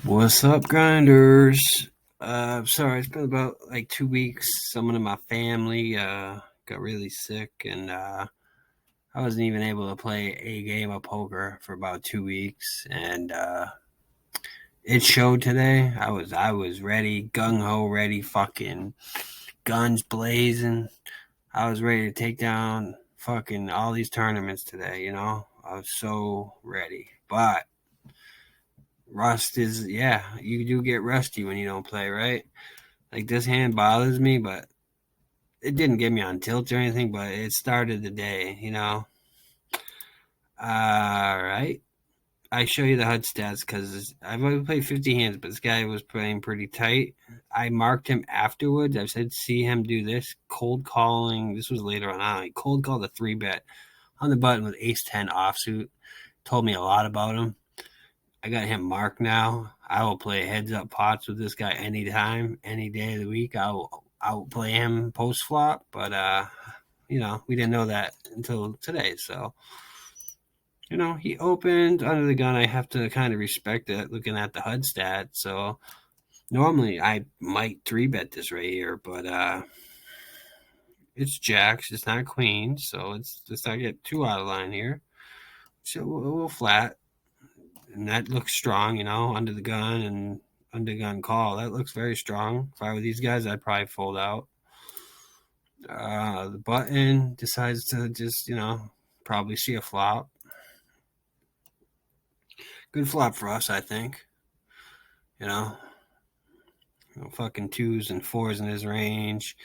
What's up, grinders? Sorry, it's been about like 2 weeks. Someone in my family got really sick, and I wasn't even able to play a game of poker for about 2 weeks. And it showed today. I was ready, gung ho, ready, fucking guns blazing. I was ready to take down fucking all these tournaments today. I was so ready, but rust is, yeah, you do get rusty when you don't play, right? Like, this hand bothers me, but it didn't get me on tilt or anything, but it started the day. All right. I show you the HUD stats because I've only played 50 hands, but this guy was playing pretty tight. I marked him afterwards. I said, see him do this. Cold calling. This was later on. I cold called a 3-bet on the button with ace 10 offsuit. Told me a lot about him. I got him marked now. I will play heads up pots with this guy anytime, any day of the week. I'll play him post flop, but we didn't know that until today. So, he opened under the gun. I have to kind of respect it looking at the HUD stats. So normally I might 3-bet this right here, but it's jacks, it's not queens, so let's not get too out of line here. So we'll flat. And that looks strong, under the gun and under gun call. That looks very strong. If I were these guys, I'd probably fold out. The button decides to just, probably see a flop. Good flop for us, I think. Fucking 2s and 4s in his range.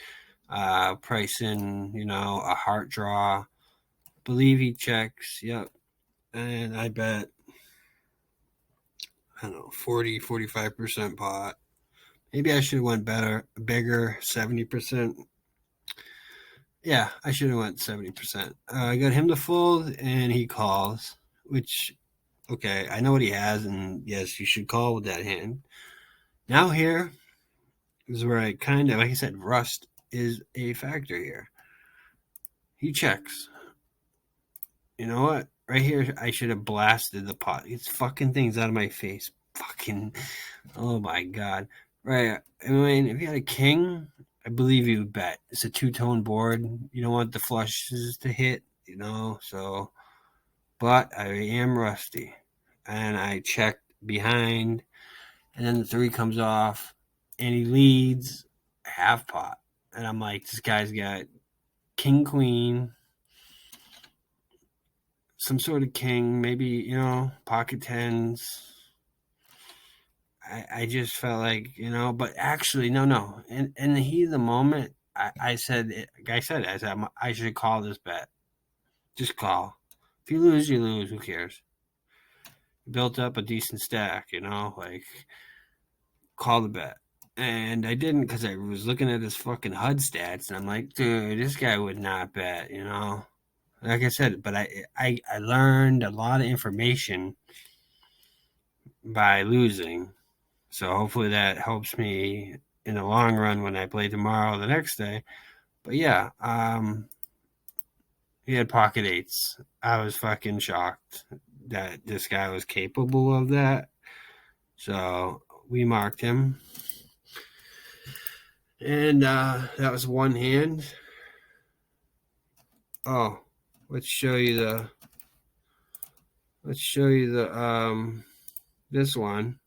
Pricing, a heart draw. Believe he checks. Yep. And I bet, I don't know, 40-45% pot. Maybe I should have went bigger, 70%. Yeah, I should have went 70%. I got him to fold, and he calls, which, okay, I know what he has, and yes, you should call with that hand. Now here is where I kind of, like I said, rust is a factor here. He checks. You know what? Right here, I should have blasted the pot. These fucking things out of my face. Fucking, oh my god. Right. I mean, if you had a king, I believe you would bet. It's a two-tone board. You don't want the flushes to hit, so. But I am rusty. And I checked behind, and then the 3 comes off, and he leads half pot. And I'm like, this guy's got king, queen, some sort of king, maybe, pocket tens. I just felt like, but actually, no. In the heat of the moment, I said, I should call this bet. Just call. If you lose, you lose. Who cares? Built up a decent stack, like, call the bet. And I didn't because I was looking at his fucking HUD stats, and I'm like, dude, this guy would not bet, Like I said, but I learned a lot of information by losing. So hopefully that helps me in the long run when I play tomorrow or the next day. But yeah, he had pocket eights. I was fucking shocked that this guy was capable of that. So we marked him. And that was one hand. Oh, let's show you the this one.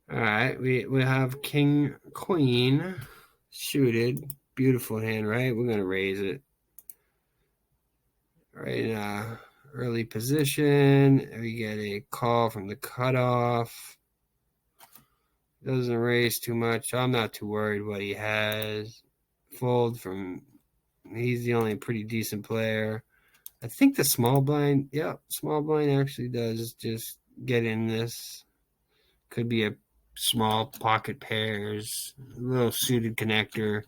All right, we have king, queen suited. Beautiful hand, right? We're going to raise it. Right in early position. We get a call from the cutoff. Doesn't raise too much. I'm not too worried what he has. Fold from, he's the only pretty decent player. I think the small blind, small blind actually does just get in this. Could be a small pocket pairs, a little suited connector,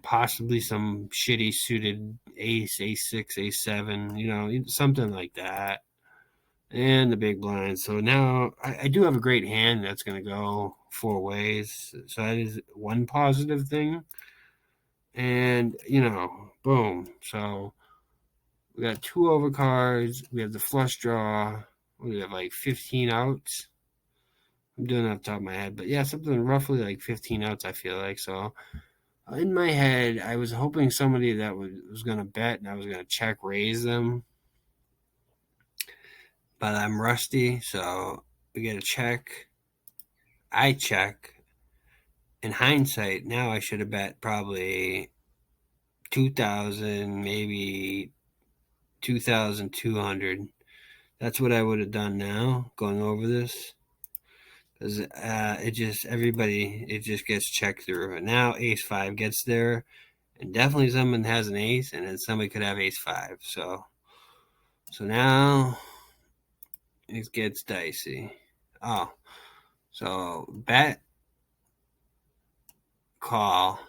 possibly some shitty suited ace, ace6, ace7, something like that. And the big blind. So now I do have a great hand that's going to go 4 ways. So that is one positive thing. And, boom. So we got 2 overcards. We have the flush draw. what do we have, like 15 outs? I'm doing it off the top of my head, but yeah, something roughly like 15 outs, I feel like. So in my head, I was hoping somebody that was going to bet and I was going to check raise them, but I'm rusty, so we get a check. I check. In hindsight, now I should have bet probably 2,000, maybe 2,200. That's what I would have done now, going over this. Because it just gets checked through. And now ace five gets there, and definitely someone has an ace, and then somebody could have ace five. So now it gets dicey. Oh, so bet, call.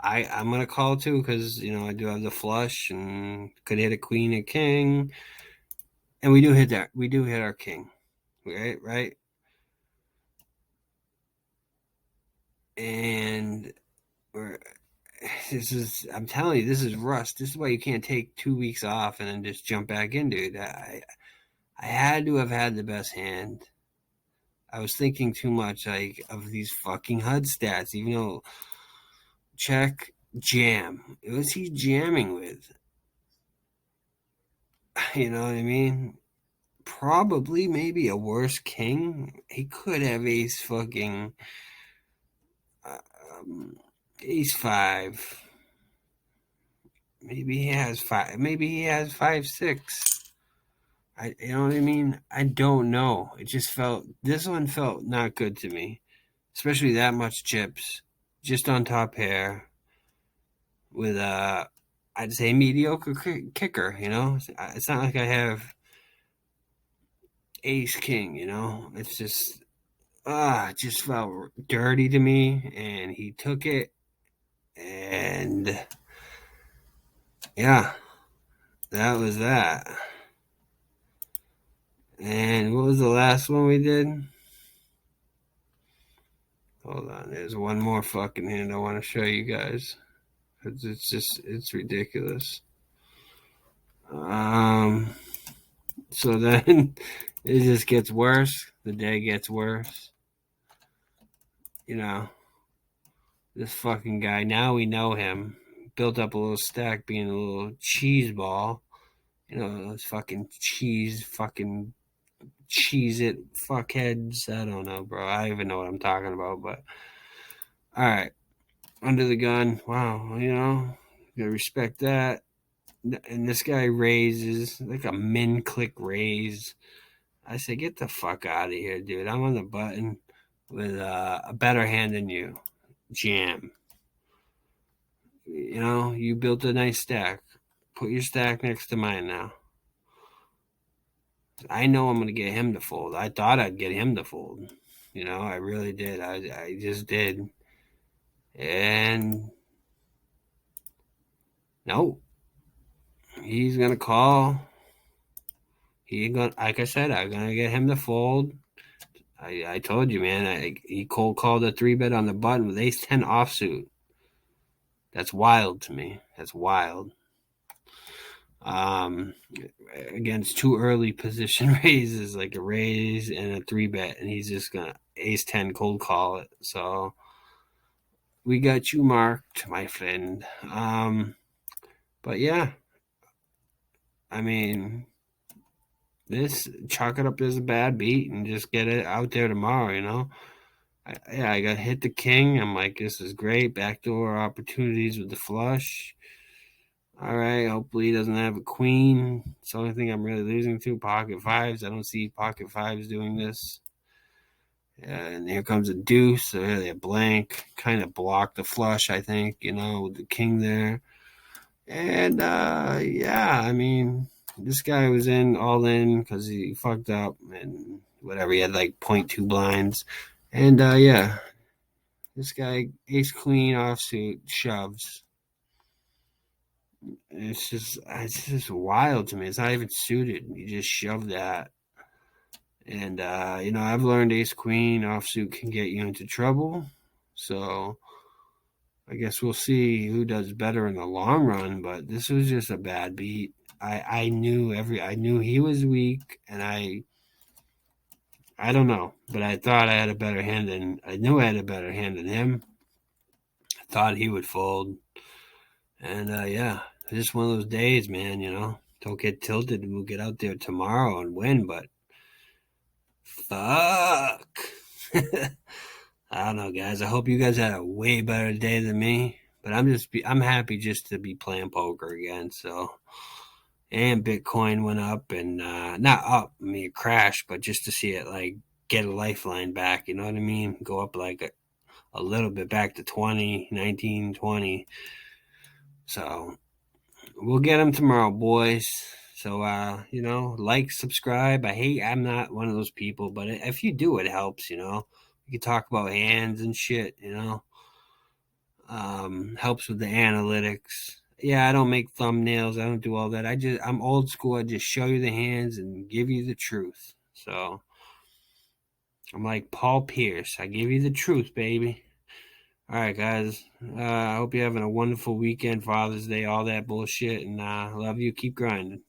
I'm gonna call too because I do have the flush and could hit a queen, a king, and we do hit that. We do hit our king, right, and we're I'm telling you, this is rust. This is why you can't take 2 weeks off and then just jump back in, dude. I had to have had the best hand. I was thinking too much like of these fucking HUD stats, even though check jam. What was he jamming with? You know what I mean? Probably maybe a worse king. He could have uh, um, ace five. Maybe he has five. Maybe he has 5-6. You know what I mean? I don't know. This one felt not good to me, especially that much chips, just on top pair with I'd say mediocre kicker. It's not like I have ace king. It's just it just felt dirty to me, and he took it, and yeah, that was that. And what was the last one we did? Hold on, there's one more fucking hand I want to show you guys. It's ridiculous. So then it just gets worse. The day gets worse. This fucking guy, now we know him. Built up a little stack being a little cheese ball. Those fucking cheese it fuckheads. I don't know, bro. I don't even know what I'm talking about, but all right. Under the gun. Wow, gotta respect that. And this guy raises like a min click raise. I say, get the fuck out of here, dude. I'm on the button with a better hand than you. Jam. You built a nice stack. Put your stack next to mine now. I know I'm going to get him to fold. I thought I'd get him to fold. I really did. I just did. And no, he's going to call. Like I said, I'm going to get him to fold. I told you, man. He cold called a 3-bet on the button with ace 10 offsuit. That's wild to me. That's wild. Against two early position raises, like a raise and a 3-bet, and he's just gonna ace 10 cold call it. So we got you marked, my friend. But yeah, I mean, chalk it up as a bad beat and just get it out there tomorrow. I got hit the king. I'm like, this is great. Backdoor opportunities with the flush. All right, hopefully he doesn't have a queen. It's the only thing I'm really losing to. Pocket fives. I don't see pocket fives doing this. And here comes a deuce. So really a blank. Kind of blocked the flush, I think, with the king there. And yeah, I mean, this guy was all in because he fucked up and whatever. He had like 0.2 blinds. And yeah, this guy, ace queen offsuit, shoves. It's just wild to me. It's not even suited. You just shove that. And, I've learned ace queen offsuit can get you into trouble. So I guess we'll see who does better in the long run. But this was just a bad beat. I knew he was weak, and I I don't know, but I thought I had a better hand than I knew I had a better hand than him. I thought he would fold, and yeah, it's just one of those days, man. Don't get tilted. We'll get out there tomorrow and win, but fuck. I don't know, guys. I hope you guys had a way better day than me. But I'm happy just to be playing poker again. So, and Bitcoin went up and not up, I mean it crashed, but just to see it like get a lifeline back. You know what I mean? Go up like a little bit back to 20, 19, 20. So we'll get them tomorrow, boys. So like, subscribe. I'm not one of those people, but if you do, it helps. You can talk about hands and shit. Helps with the analytics. Yeah, I don't make thumbnails. I don't do all that. I'm old school. I just show you the hands and give you the truth. So I'm like Paul Pierce. I give you the truth, baby. All right, guys. I hope you're having a wonderful weekend, Father's Day, all that bullshit, and love you. Keep grinding.